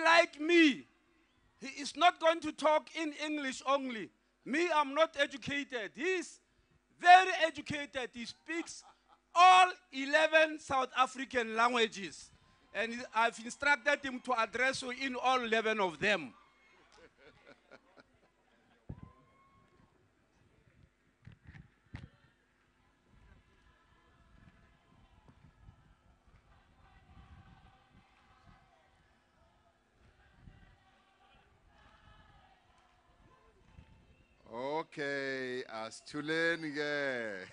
like me, he is not going to talk in English only. Me, I'm not educated. He's very educated. He speaks all 11 South African languages. And I've instructed him to address you in all 11 of them. Okay, asithuleni ke.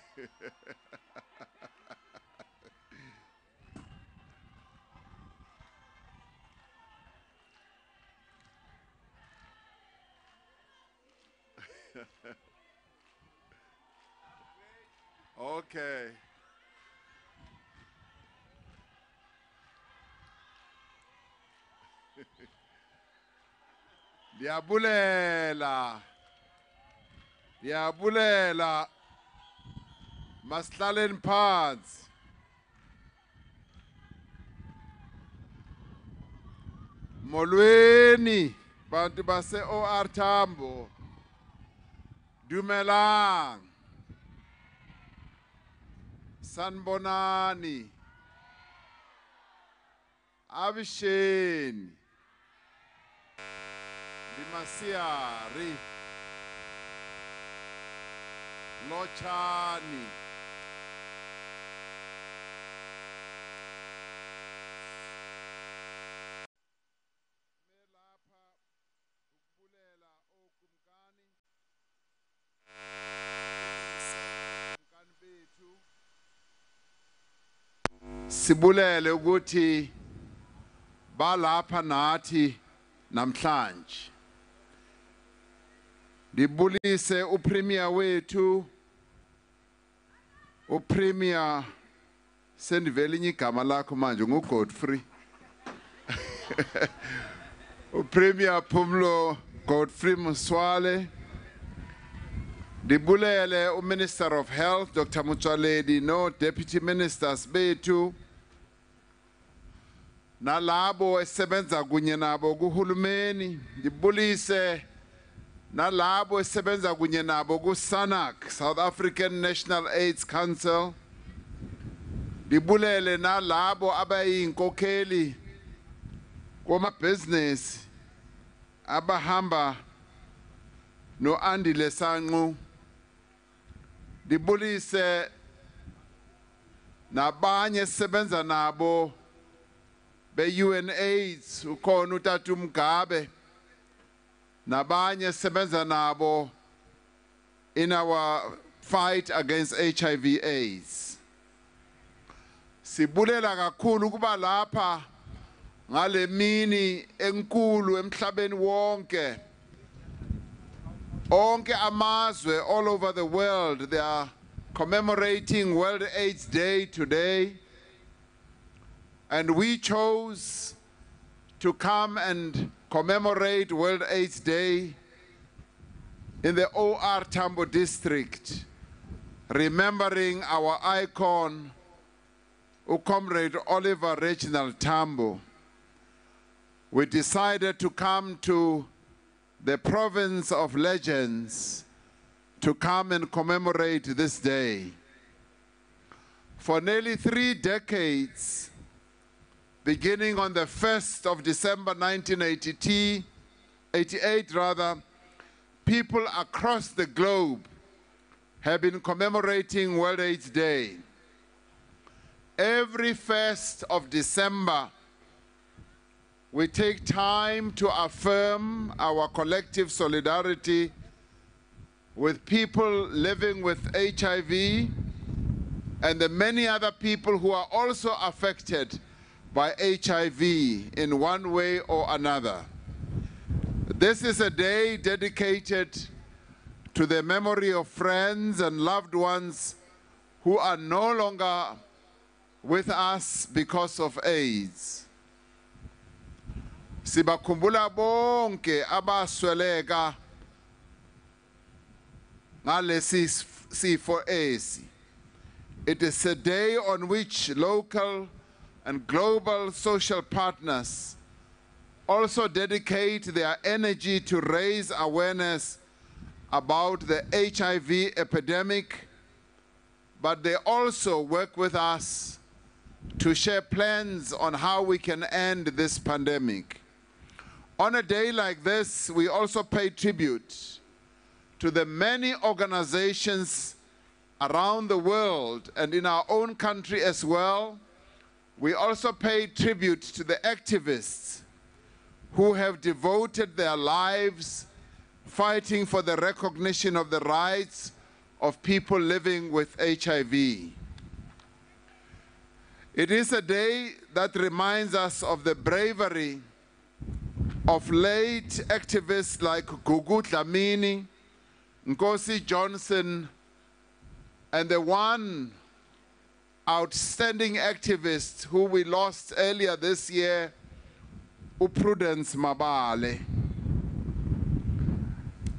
Okay. Diabulela. Diabulela. Masihlalen phansi. Molweni bantu base OR Tambo. Dumelang. Sanbonani. Abisheni. Dimasiari. Lochani. Sibulele ukuthi balapha nathi namhlanje. Dibulise upremier wethu, upremier sendivele igama lakho manje nguGodfrey. Upremier Phumlo Godfrey Muswale. Dibulele uMinister of Health Dr. Motsoaledi no Deputy Ministers bethu. Nalabo esebenza kunye nabo kuhulumeni. Dibulise nalabo esebenza kunye nabo ku-SANAC, South African National AIDS Council. Dibulele nalabo abayinkokheli kwamabhizinisi abahamba no-Andile Sanqu. Dibulise nabanye esebenza nabo be-UNAIDS, ukhona uTata Mugabe, nabanye esebenza nabo in our fight against HIV/AIDS. Sibulela kakhulu kuba lapha ngale mini enkulu emhlabeni wonke. Onke amazwe all over the world, they are commemorating World AIDS Day today. And we chose to come and commemorate World AIDS Day in the OR Tambo district, remembering our icon, Comrade Oliver Reginald Tambo. We decided to come to the province of legends to come and commemorate this day. For nearly 3 decades, beginning on the 1st of December 1988, people across the globe have been commemorating World AIDS Day. Every 1st of December, we take time to affirm our collective solidarity with people living with HIV and the many other people who are also affected by HIV in one way or another. This is a day dedicated to the memory of friends and loved ones who are no longer with us because of AIDS. Sibakhumbula bonke abasweleka ngalesi sifo esi. It is a day on which local and global social partners also dedicate their energy to raise awareness about the HIV epidemic, but they also work with us to share plans on how we can end this pandemic. On a day like this, we also pay tribute to the many organizations around the world and in our own country as well. We also pay tribute to the activists who have devoted their lives fighting for the recognition of the rights of people living with HIV. It is a day that reminds us of the bravery of late activists like Gugu Dlamini, Nkosi Johnson, and the one outstanding activist who we lost earlier this year, Prudence Mabale.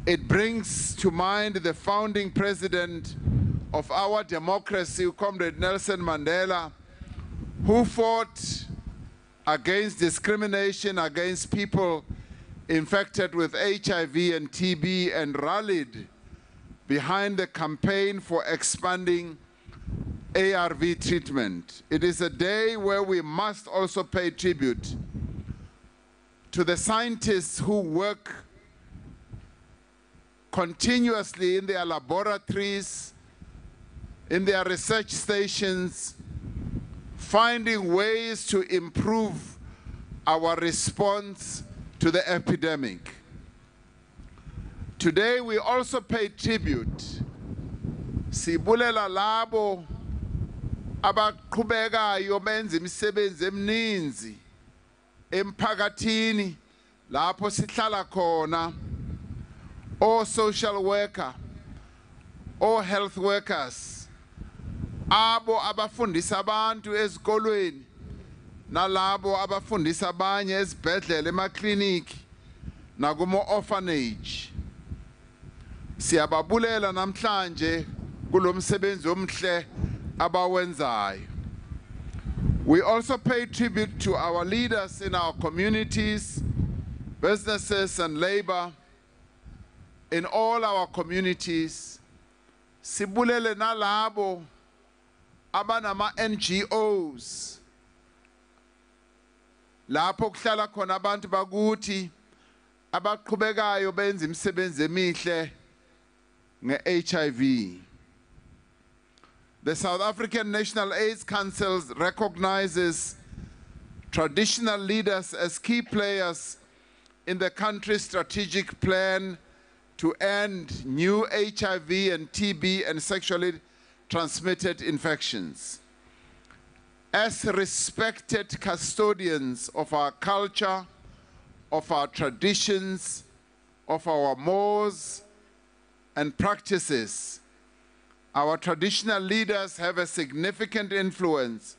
It brings to mind the founding president of our democracy, Comrade Nelson Mandela, who fought against discrimination against people infected with HIV and TB and rallied behind the campaign for expanding ARV treatment. It is a day where we must also pay tribute to the scientists who work continuously in their laboratories, in their research stations, finding ways to improve our response to the epidemic. Today we also pay tribute. Sibulela labo abaqhubekayo benza imisebenzi emininzi emphakathini lapho sihlala khona, or social worker, or health workers, abo abafundisa abantu ezikolweni, nalabo abafundisa abanye ezibhedlela emakliniki nakumo orphanage. Siyababulela namhlanje kulomsebenzi omhle abawenzayo. We also pay tribute to our leaders in our communities, businesses and labor, in all our communities. Sibulele nalabo abanama NGOs. Lapho kuhlala khona abantu bakuthi abaqhubekayo benza imisebenzi emihle nge-HIV. The South African National AIDS Council recognizes traditional leaders as key players in the country's strategic plan to end new HIV and TB and sexually transmitted infections. As respected custodians of our culture, of our traditions, of our mores and practices, our traditional leaders have a significant influence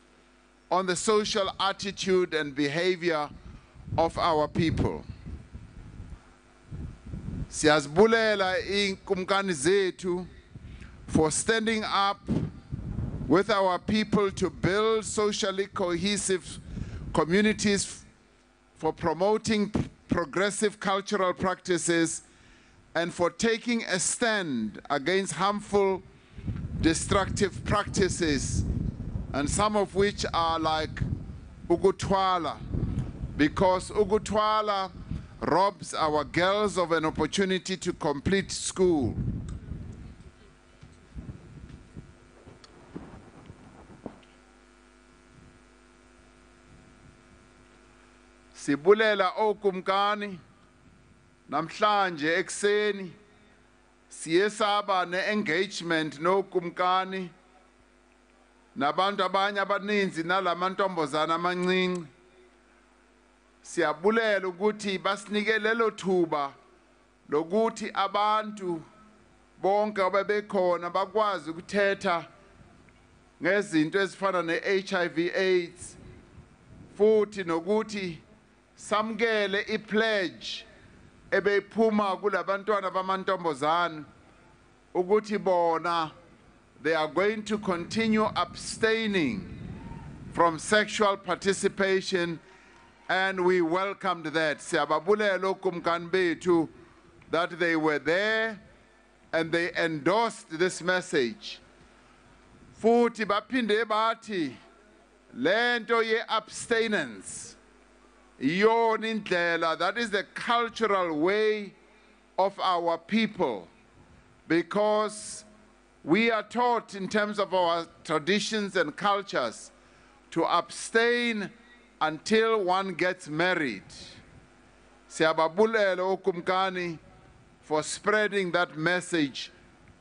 on the social attitude and behavior of our people. Siyazbulela inkumkani zethu for standing up with our people to build socially cohesive communities, for promoting progressive cultural practices, and for taking a stand against harmful, destructive practices, and some of which are like ukutwala, because ukutwala robs our girls of an opportunity to complete school. Sibulela okumkani namhlanje ekseni siyesaba ne-engagement nokumkani nabantu abanye abaninzi nalamantombazana amancinci. Siyabulela ukuthi basinike lelo thuba lokuthi abantu bonke ababekhona bakwazi ukuthetha ngezinto ezifana ne-HIV AIDS, futhi nokuthi samkele i-pledge ebeyiphuma kulabantwana bamantombazana ukuthi bona they are going to continue abstaining from sexual participation and we welcomed that. Siyababulela okumkani bethu that they were there and they endorsed this message. Futhi baphinde bathi lento ye abstinence iyona indlela, that is the cultural way of our people, because we are taught in terms of our traditions and cultures to abstain until one gets married. Siyababulela okumkani for spreading that message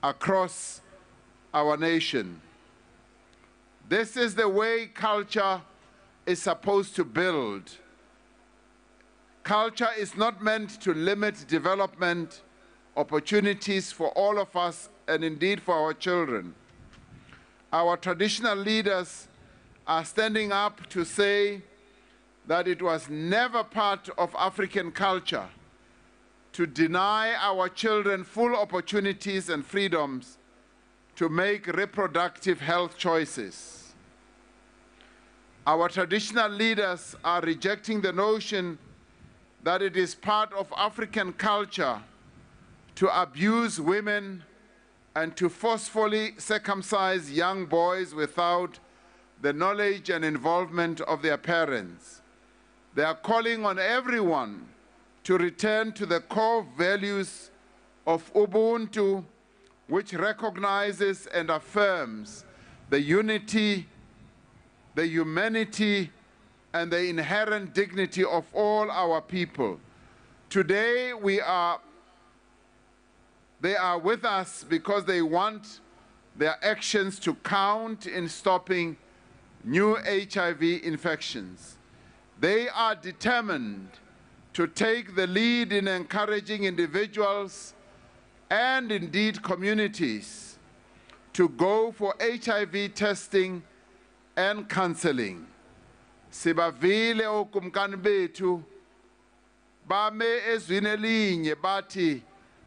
across our nation. This is the way culture is supposed to build. Culture is not meant to limit development opportunities for all of us and indeed for our children. Our traditional leaders are standing up to say that it was never part of African culture to deny our children full opportunities and freedoms to make reproductive health choices. Our traditional leaders are rejecting the notion that it is part of African culture to abuse women and to forcefully circumcise young boys without the knowledge and involvement of their parents. They are calling on everyone to return to the core values of Ubuntu, which recognizes and affirms the unity, the humanity, and the inherent dignity of all our people. Today, they are with us because they want their actions to count in stopping new HIV infections. They are determined to take the lead in encouraging individuals and indeed communities to go for HIV testing and counseling. Sibavile okumkani bethu bame ezwini elinye bathi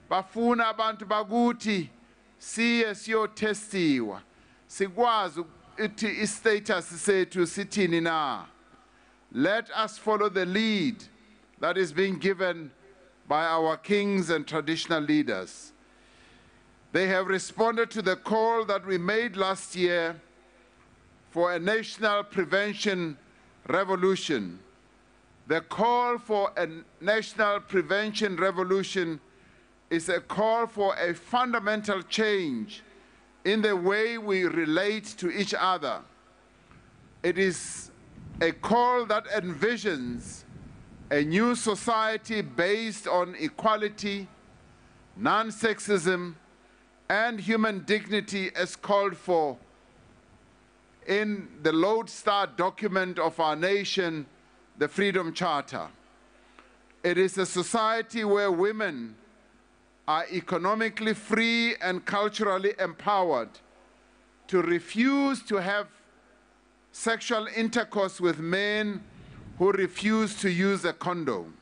bafuna abantu bakuthi siye siyotestiwa sikwazi ukuthi istatus sethu sithini na. Let us follow the lead that is being given by our kings and traditional leaders. They have responded to the call that we made last year for a national prevention revolution. The call for a national prevention revolution is a call for a fundamental change in the way we relate to each other. It is a call that envisions a new society based on equality, non-sexism, and human dignity as called for in the lodestar document of our nation, the Freedom Charter. It is a society where women are economically free and culturally empowered to refuse to have sexual intercourse with men who refuse to use a condom.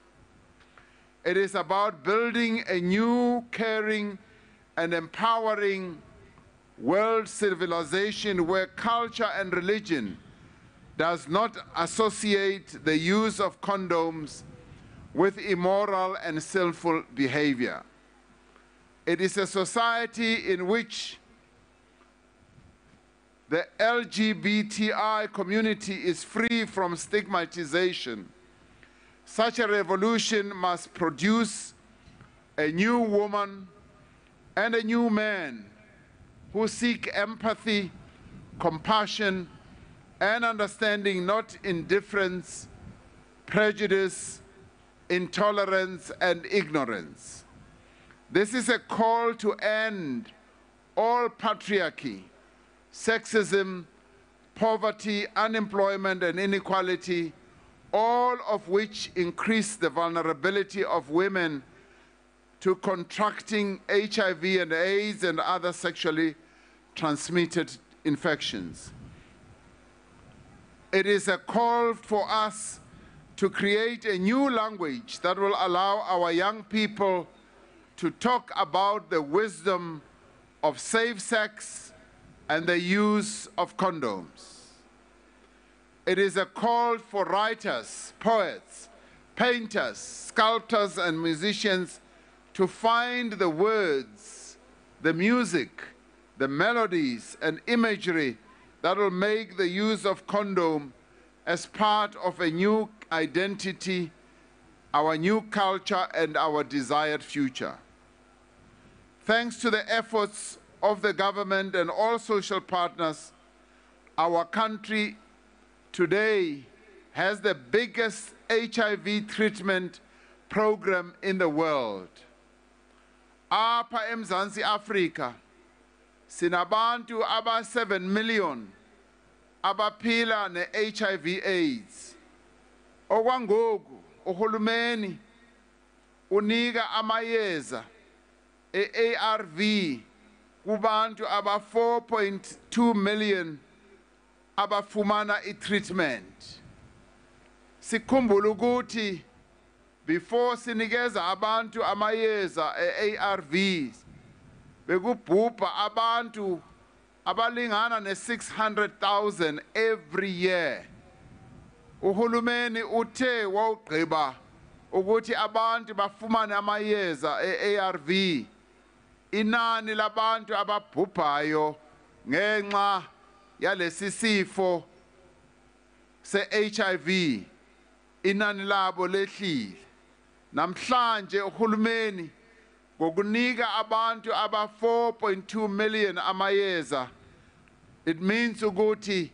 It is about building a new, caring, and empowering world civilization where culture and religion does not associate the use of condoms with immoral and sinful behavior. It is a society in which the LGBTI community is free from stigmatization. Such a revolution must produce a new woman and a new man who seek empathy, compassion, and understanding, not indifference, prejudice, intolerance, and ignorance. This is a call to end all patriarchy, sexism, poverty, unemployment, and inequality, all of which increase the vulnerability of women to contracting HIV and AIDS and other sexually transmitted infections. It is a call for us to create a new language that will allow our young people to talk about the wisdom of safe sex and the use of condoms. It is a call for writers, poets, painters, sculptors, and musicians to find the words, the music, the melodies, and imagery that will make the use of condom as part of a new identity, our new culture, and our desired future. Thanks to the efforts of the government and all social partners, our country today has the biggest HIV treatment program in the world. Apha eMzansi Afrika, sinabantu aba 7 million abaphila ne-HIV AIDS. Okwangoku uhulumeni unika amayeza e-ARV kubantu aba 4.2 million abafumana i-treatment. Sikhumbula ukuthi before sinikeza abantu amayeza e-ARVs bekubhubha abantu abalingana ne-600,000 every year. Uhulumeni uthe wawugqiba ukuthi abantu bafumane amayeza e-ARV, inani labantu ababhubhayo ngenxa yalesi sifo se-HIV inani labo lehlile. Namhlanje uhulumeni ngokunika abantu aba 4.2 million amayeza, it means ukuthi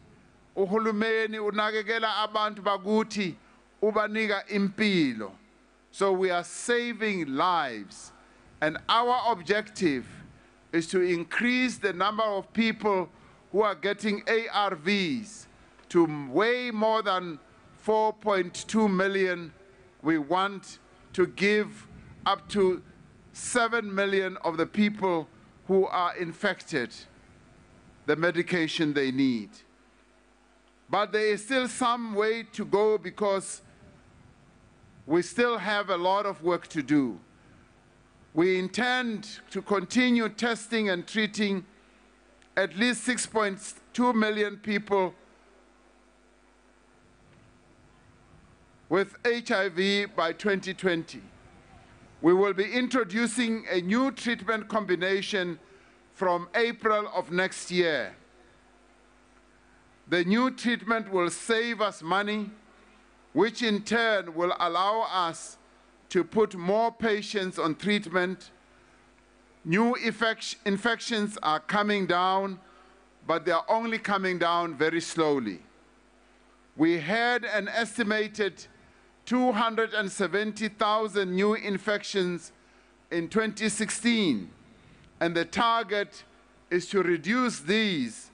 uhulumeni unakekela abantu bakuthi ubanika impilo. So we are saving lives, and our objective is to increase the number of people who are getting ARVs to way more than 4.2 million. We want to give up to 7 million of the people who are infected the medication they need. But there is still some way to go because we still have a lot of work to do. We intend to continue testing and treating at least 6.2 million people with HIV by 2020. We will be introducing a new treatment combination from April of next year. The new treatment will save us money, which in turn will allow us to put more patients on treatment. New infections are coming down, but they are only coming down very slowly. We had an estimated 270,000 new infections in 2016, and the target is to reduce these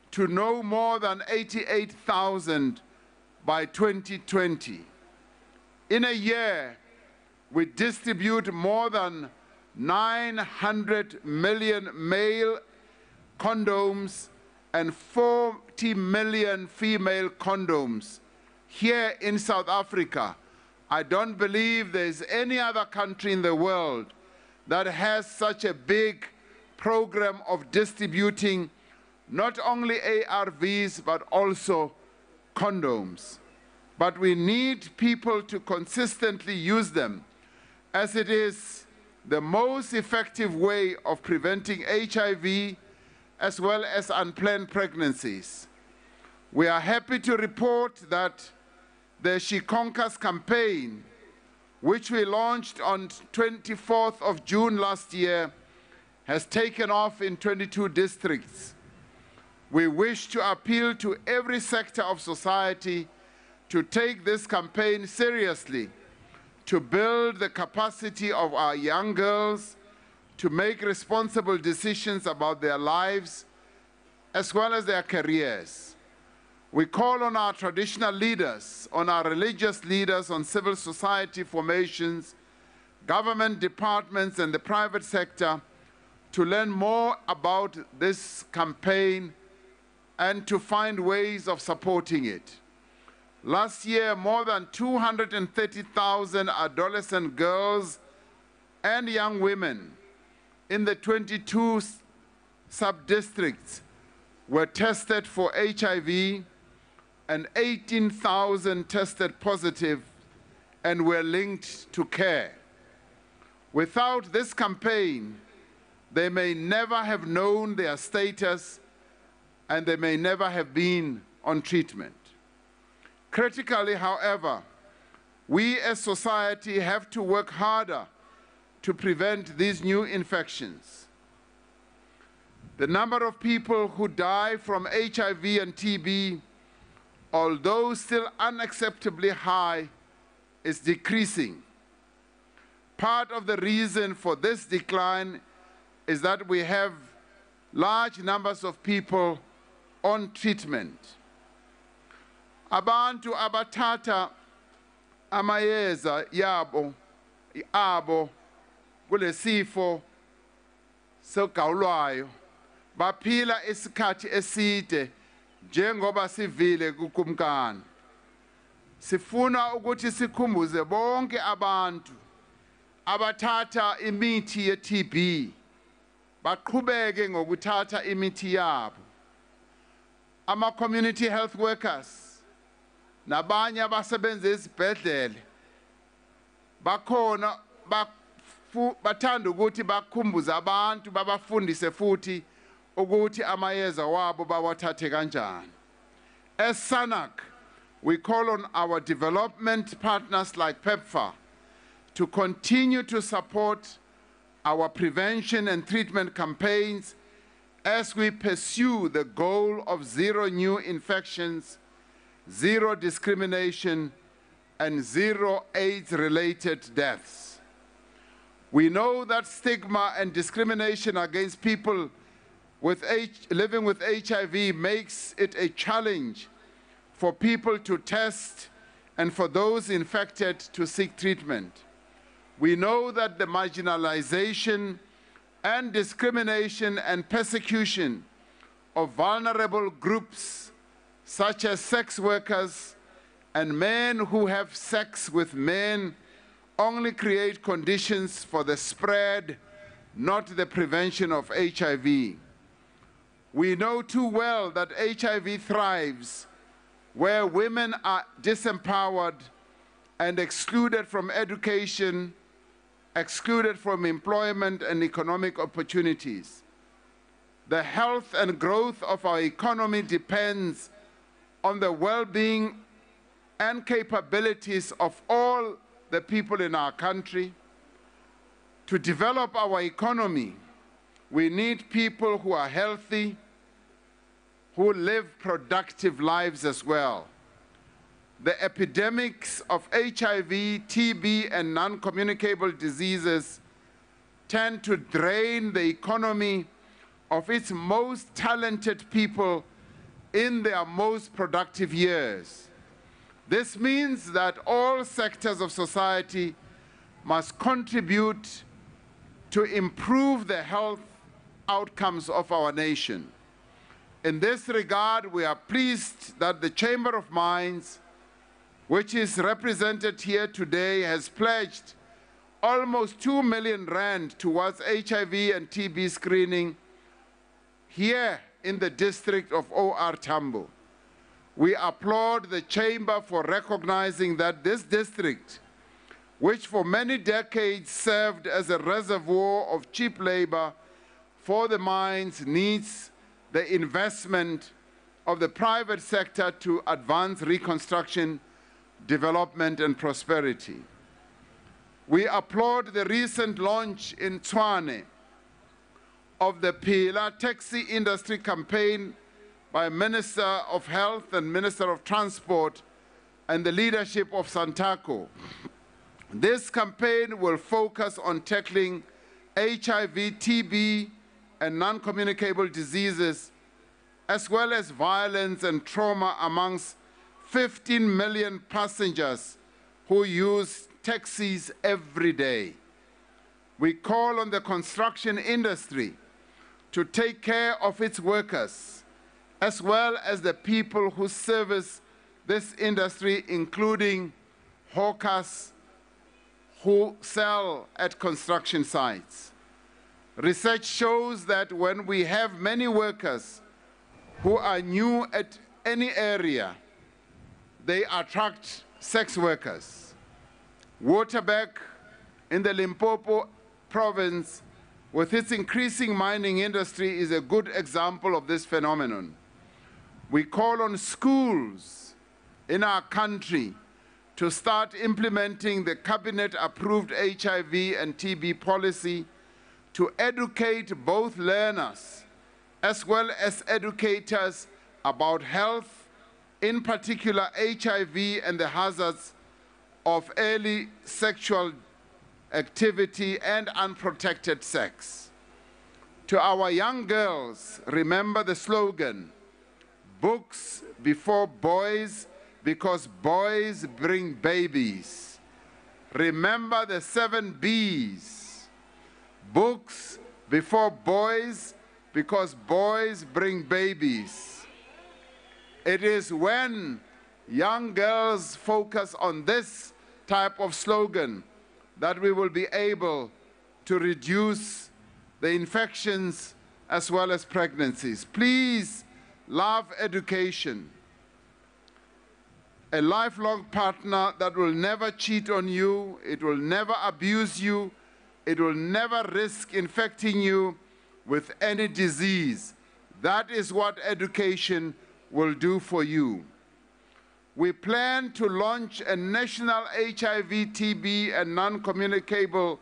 to no more than 88,000 by 2020. In a year, we distribute more than 900 million male condoms and 40 million female condoms here in South Africa. I don't believe there's any other country in the world that has such a big program of distributing not only ARVs but also condoms. But we need people to consistently use them, as it is the most effective way of preventing HIV as well as unplanned pregnancies. We are happy to report that the She Conquers campaign, which we launched on 24th of June last year, has taken off in 22 districts. We wish to appeal to every sector of society to take this campaign seriously, to build the capacity of our young girls to make responsible decisions about their lives as well as their careers. We call on our traditional leaders, on our religious leaders, on civil society formations, government departments, and the private sector to learn more about this campaign and to find ways of supporting it. Last year, more than 230,000 adolescent girls and young women in the 22 sub-districts were tested for HIV, and 18,000 tested positive and were linked to care. Without this campaign, they may never have known their status and they may never have been on treatment. Critically, however, we as society have to work harder to prevent these new infections. The number of people who die from HIV and TB, although still unacceptably high, is decreasing. Part of the reason for this decline is that we have large numbers of people on treatment. Abantu abathatha amayeza yabo abo kulesifo sogawulayo baphila isikhathi eside njengoba sivile kukumkani. Sifuna ukuthi sikhumbuze bonke abantu abathatha imithi ye-TB baqhubeke ngokuthatha imithi yabo. Ama-community health workers nabanye abasebenza ezibhedlele bakhona bathanda ukuthi bakhumbuze abantu babafundise futhi ukuthi amayeza wabo bawathathe kanjani. As SANAC, we call on our development partners like PEPFAR to continue to support our prevention and treatment campaigns as we pursue the goal of zero new infections, zero discrimination, and zero AIDS-related deaths. We know that stigma and discrimination against people living with HIV makes it a challenge for people to test and for those infected to seek treatment. We know that the marginalization and discrimination and persecution of vulnerable groups such as sex workers and men who have sex with men only create conditions for the spread, not the prevention of HIV. We know too well that HIV thrives where women are disempowered and excluded from education, excluded from employment and economic opportunities. The health and growth of our economy depends on the well-being and capabilities of all the people in our country. To develop our economy, we need people who are healthy, who live productive lives as well. The epidemics of HIV, TB, and non-communicable diseases tend to drain the economy of its most talented people in their most productive years. This means that all sectors of society must contribute to improve the health outcomes of our nation. In this regard, we are pleased that the Chamber of Mines, which is represented here today, has pledged almost 2 million rand towards HIV and TB screening here in the district of OR Tambo. We applaud the Chamber for recognizing that this district, which for many decades served as a reservoir of cheap labor for the mines, needs the investment of the private sector to advance reconstruction, development, and prosperity. We applaud the recent launch in Tshwane of the Phila taxi industry campaign by Minister of Health and Minister of Transport and the leadership of Santako. This campaign will focus on tackling HIV, TB, and non-communicable diseases, as well as violence and trauma amongst 15 million passengers who use taxis every day. We call on the construction industry to take care of its workers, as well as the people who service this industry, including hawkers who sell at construction sites. Research shows that when we have many workers who are new at any area, they attract sex workers. Waterberg in the Limpopo province, with its increasing mining industry, is a good example of this phenomenon. We call on schools in our country to start implementing the cabinet-approved HIV and TB policy to educate both learners as well as educators about health, in particular HIV and the hazards of early sexual activity and unprotected sex. To our young girls, remember the slogan, books before boys, because boys bring babies. Remember the 7 B's. Books before boys, because boys bring babies. It is when young girls focus on this type of slogan that we will be able to reduce the infections as well as pregnancies. Please love education. A lifelong partner that will never cheat on you, it will never abuse you, it will never risk infecting you with any disease. That is what education will do for you. We plan to launch a national HIV, TB, and non-communicable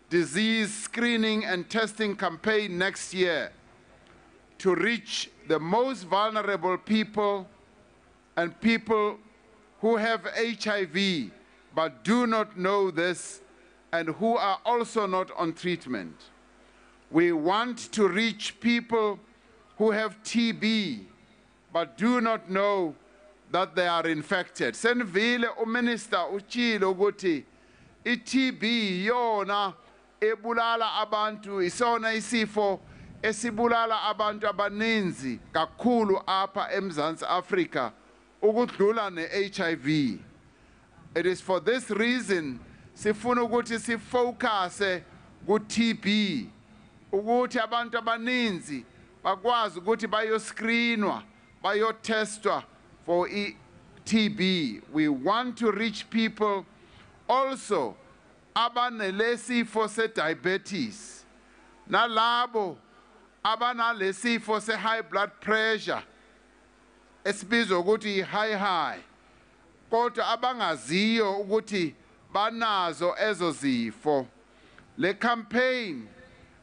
disease screening and testing campaign next year to reach the most vulnerable people and people who have HIV but do not know this and who are also not on treatment. We want to reach people who have TB but do not know that they are infected. Senvile uMinister utshilo ukuthi iTB yona ebulala abantu, isona isifo esibulala abantu abaninzi kakhulu apha eMzantsi Afrika ukudlula ne-HIV. It is for this reason sifuna ukuthi sifocuse ku-TB ukuthi abantu abaninzi bakwazi ukuthi bayoscreenwa, bayotestwa for TB. We want to reach people also abanelesifo se-diabetes, nalabo abanalesifo se-high blood pressure, esibizwa ukuthi high, kodwa abangaziyo ukuthi banazo ezo zifo. Le campaign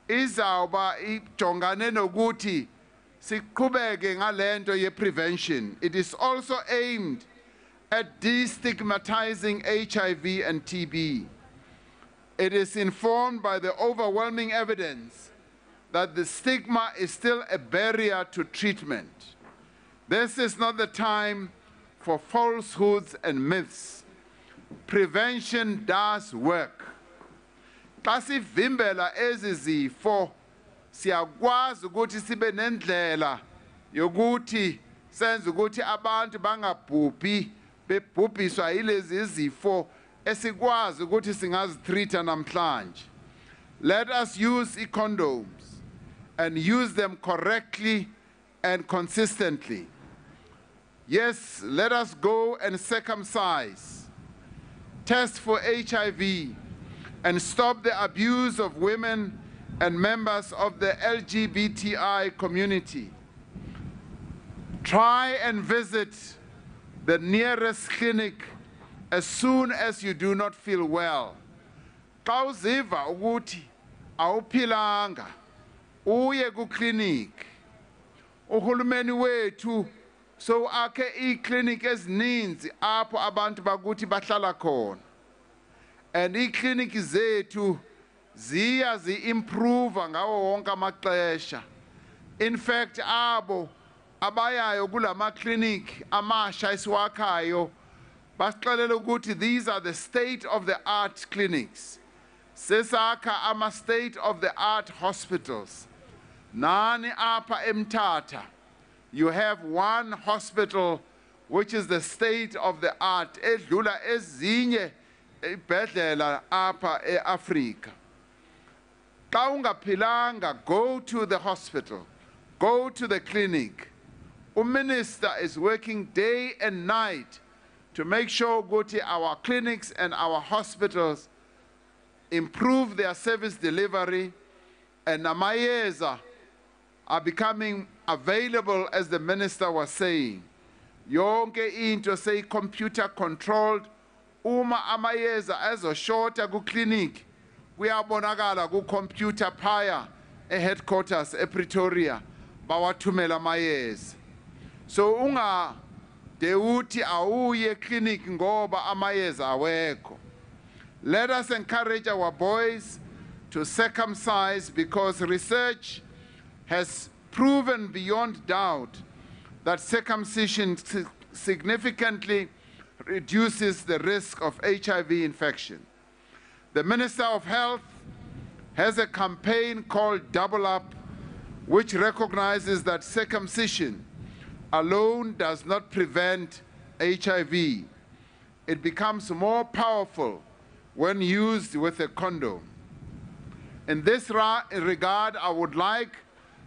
izawuba ijongane nokuthi siqhubeke ngalento ye-prevention. It is also aimed at destigmatizing HIV and TB. It is informed by the overwhelming evidence that the stigma is still a barrier to treatment. This is not the time for falsehoods and myths. Prevention does work. Xa sivimbela ezi zifo, siyakwazi ukuthi sibe nendlela yokuthi senze ukuthi abantu bangabhubhi bebhubhiswa yilezi izifo esikwazi ukuthi singazitreata namhlanje. Let us use condoms and use them correctly and consistently. Yes, let us go and circumcise, test for HIV, and stop the abuse of women and members of the LGBTI community. Try and visit the nearest clinic as soon as you do not feel well. Xa uziva ukuthi awuphilanga, uye ku-clinic. Uhulumeni wethu so akhe ii-clinic ezininzi apho abantu bakuthi bahlala khona. And ii-clinic zethu ziya zi-improve ngawo wonke amaxesha. In fact, abo abayayo kulama clinic amasha esiwakhayo basixelela ukuthi these are the state-of-the-art clinics. Sesakha ama state-of-the-art hospitals. Nani apa eMthatha, you have one hospital which is the state-of-the-art edlula ezinye ibhedlela apa eAfrika. Xa ungaphilanga, go to the hospital, go to the clinic. UMinister is working day and night to make sure that our clinics and our hospitals improve their service delivery, and amayeza are becoming available, as the minister was saying. Yonke into say computer controlled. Uma amayeza azoshota ku clinic kuyabonakala ku computer phaya headquarters ePretoria bawathumela amayeza. So unga deuti auye clinic ngoba amayeza awekho. Let us encourage our boys to circumcise, because research has proven beyond doubt that circumcision significantly reduces the risk of HIV infection. The Minister of Health has a campaign called Double Up, which recognizes that circumcision alone does not prevent HIV. It becomes more powerful when used with a condom. In this regard, I would like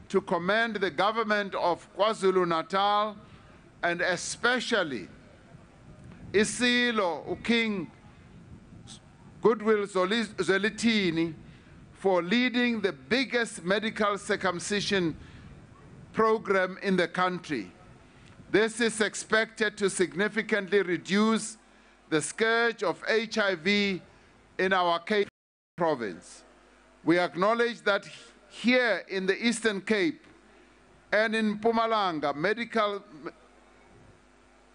to commend the government of KwaZulu-Natal, and especially Isilo King Goodwill Zolitini for leading the biggest medical circumcision program in the country. This is expected to significantly reduce the scourge of HIV in our Cape province. We acknowledge that here in the Eastern Cape and in Mpumalanga, medical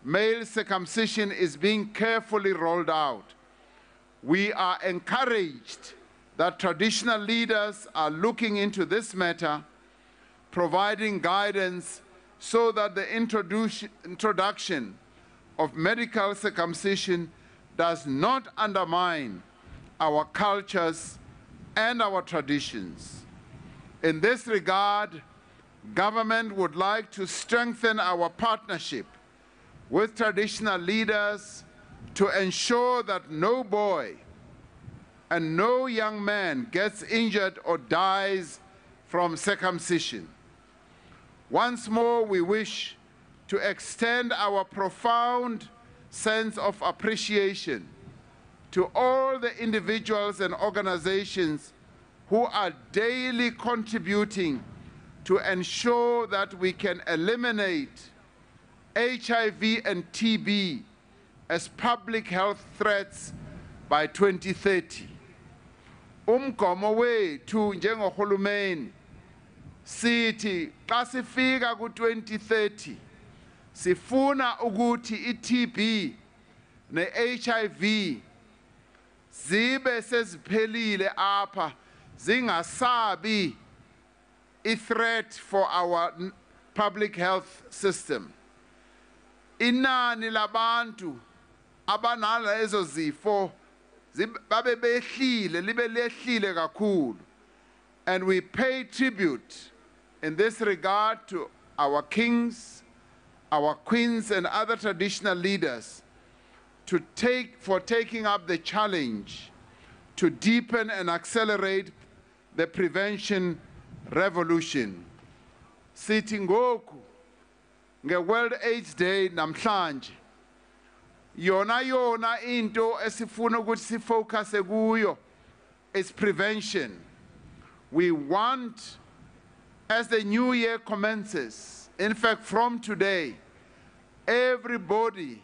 male circumcision is being carefully rolled out. We are encouraged that traditional leaders are looking into this matter, providing guidance so that the introduction of medical circumcision does not undermine our cultures and our traditions. In this regard, government would like to strengthen our partnership with traditional leaders to ensure that no boy and no young man gets injured or dies from circumcision. Once more, we wish to extend our profound sense of appreciation to all the individuals and organizations who are daily contributing to ensure that we can eliminate HIV and TB as public health threats by 2030. Umgomo wethu njengohulumeni sithi xa sifika ku-2030 sifuna ukuthi i-TB ne-HIV zibe seziphelile apha, zingasabi i-threat for our public health system. Inani labantu abanala ezo zifo babe behlile, libe lehlile kakhulu. And we pay tribute in this regard to our kings, our queens, and other traditional leaders for taking up the challenge to deepen and accelerate the prevention revolution. Sithi ngoku nge-World AIDS Day namhlanje, yona into esifuna ukuthi sifocuse kuyo is prevention. We want, as the new year commences, in fact from today, everybody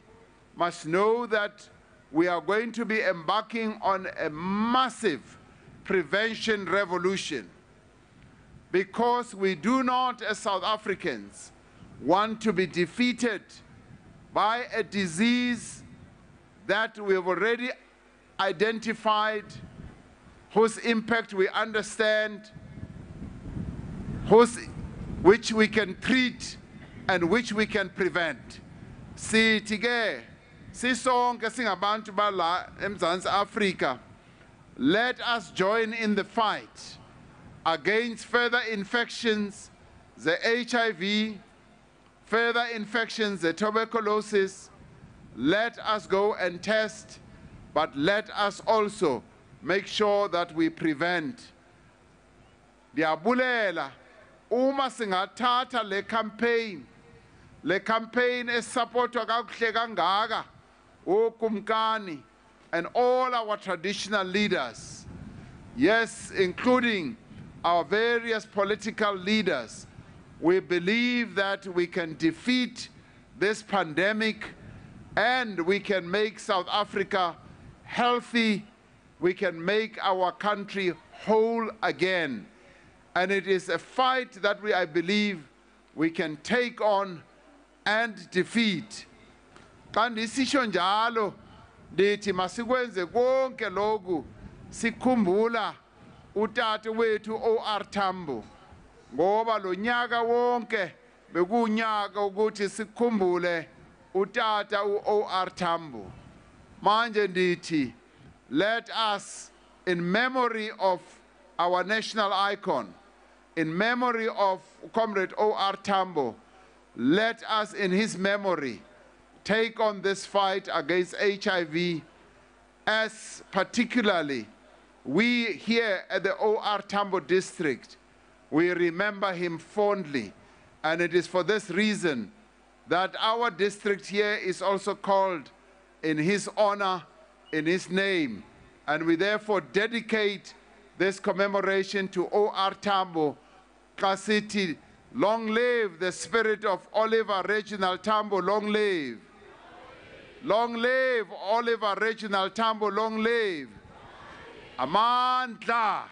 must know that we are going to be embarking on a massive prevention revolution, because we do not, as South Africans, want to be defeated by a disease that we have already identified, whose impact we understand, which we can treat and which we can prevent. Sithi-ke sisonke singabantu bala eMzantsi Afrika, let us join in the fight against further infections, the HIV, further infections, the tuberculosis. Let us go and test, but let us also make sure that we prevent. Diabulela, uma singathatha le campaign esupportwa kakuhle kangaka Kumkani, and all our traditional leaders, yes, including our various political leaders. We believe that we can defeat this pandemic and we can make South Africa healthy. We can make our country whole again. And it is a fight that I believe we can take on and defeat. Kanti sisho njalo ndithi masikwenze konke lokhu sikhumbula utata wethu OR Tambo ngoba lo nyaka wonke bekunyaka ukuthi sikhumbule utata OR Tambo. Manje ndithi, let us, in memory of our national icon, in memory of Comrade OR Tambo, let us, in his memory, take on this fight against HIV, as particularly we here at the OR Tambo district, we remember him fondly. And it is for this reason that our district here is also called in his honor, in his name. And we therefore dedicate this commemoration to OR Tambo, Kasiti. Long live the spirit of Oliver Reginald Tambo, long live. Long live Oliver Reginald Tambo, long live. Amandla.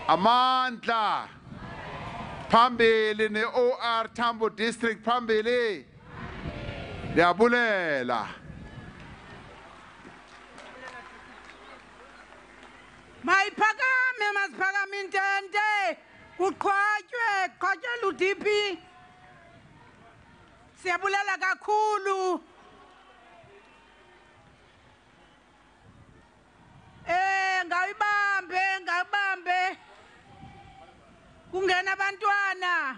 Amandla. Phambili ne OR Tambo district phambili. Ndiyabulela. Mayiphakame masiphakame intente. Kuqhwatywe ludipi. Siyabulela kakhulu. Ngayibambe. Kungena abantwana.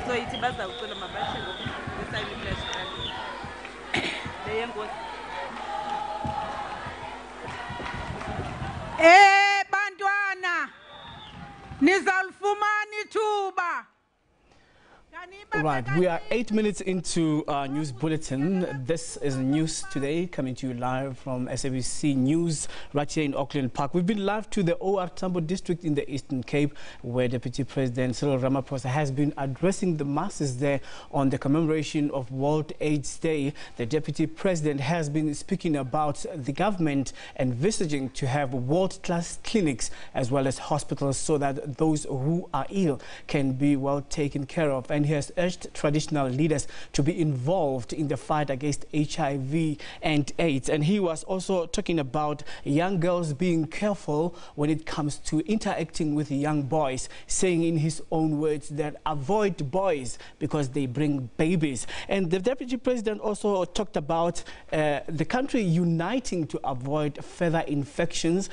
So ithi bazawucela mabashe ngokusayina iflash leyengozi. Bantwana nizalufumana ithuba. Right, we are 8 minutes into our news bulletin. This is News Today, coming to you live from SABC News right here in Auckland Park. We've been live to the OR Tambo district in the Eastern Cape, where Deputy President Cyril Ramaphosa has been addressing the masses there on the commemoration of World AIDS Day. The Deputy President has been speaking about the government envisaging to have world-class clinics as well as hospitals so that those who are ill can be well taken care of. And he has urged traditional leaders to be involved in the fight against HIV and AIDS. And he was also talking about young girls being careful when it comes to interacting with young boys, saying in his own words that avoid boys because they bring babies. And the Deputy President also talked about the country uniting to avoid further infections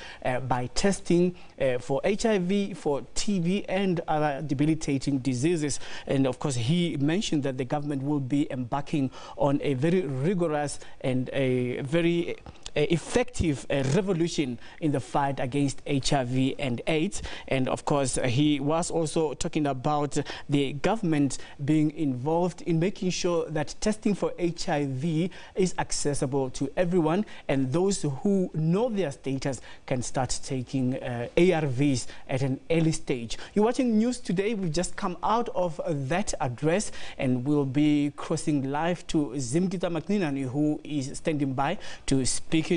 by testing for HIV, for TB and other debilitating diseases. And of course, he mentioned that the government will be embarking on a very rigorous and a very effective revolution in the fight against HIV and AIDS. And of course, he was also talking about the government being involved in making sure that testing for HIV is accessible to everyone, and those who know their status can start taking ARVs at an early stage. You're watching News Today. We've just come out of that address, and we'll be crossing live to Zimgita McNinani, who is standing by to speak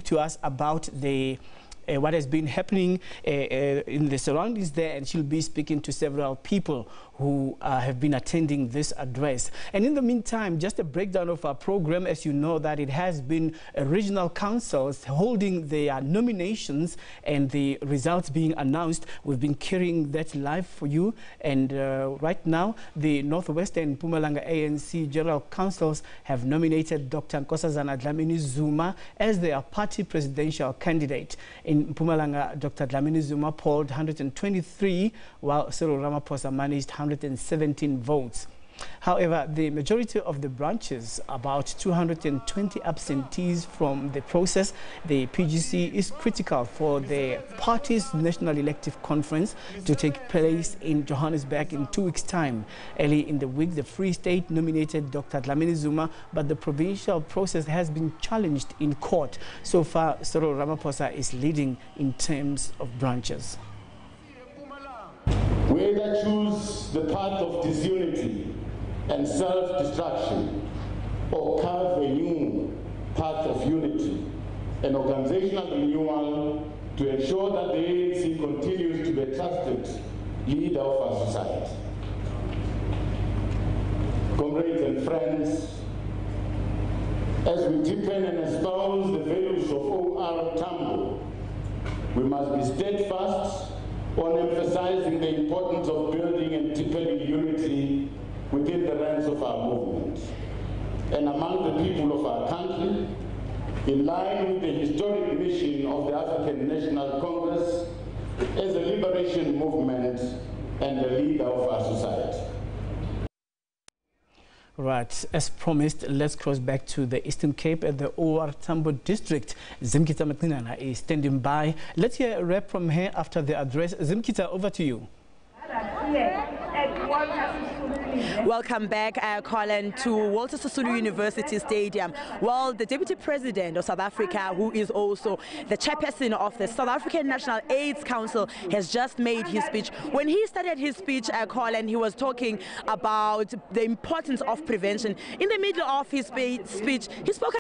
to us about the what has been happening in the surroundings there, and she'll be speaking to several people who have been attending this address. And in the meantime, just a breakdown of our program. As you know, that it has been regional councils holding their nominations and the results being announced. We've been carrying that live for you. And right now, the Northwestern Mpumalanga ANC General Councils have nominated Dr. Nkosazana Dlamini Zuma as their party presidential candidate. In Mpumalanga, Dr. Dlamini Zuma polled 123, while Cyril Ramaphosa managed 100. 117 votes. However, the majority of the branches, about 220 absentees from the process, the PGC is critical for the party's National Elective Conference to take place in Johannesburg in 2 weeks' time. Early in the week, the Free State nominated Dr. Dlamini Zuma, but the provincial process has been challenged in court. So far, Cyril Ramaphosa is leading in terms of branches. We either choose the path of disunity and self-destruction, or carve a new path of unity and organizational renewal to ensure that the ANC continues to be a trusted leader of our society. Comrades and friends, as we deepen and espouse the values of OR Tambo, we must be steadfast on emphasizing the importance of building and deepening unity within the ranks of our movement and among the people of our country, in line with the historic mission of the African National Congress as a liberation movement and the leader of our society. Right, as promised, let's cross back to the Eastern Cape at the OR Tambo district. Zimkita Matinana is standing by. Let's hear a rap from her after the address. Zimkita, over to you. Welcome back, Colin, to Walter Sisulu University Stadium. Well, the Deputy President of South Africa, who is also the chairperson of the South African National AIDS Council, has just made his speech. When he started his speech, Colin, he was talking about the importance of prevention. In the middle of his speech, he spoke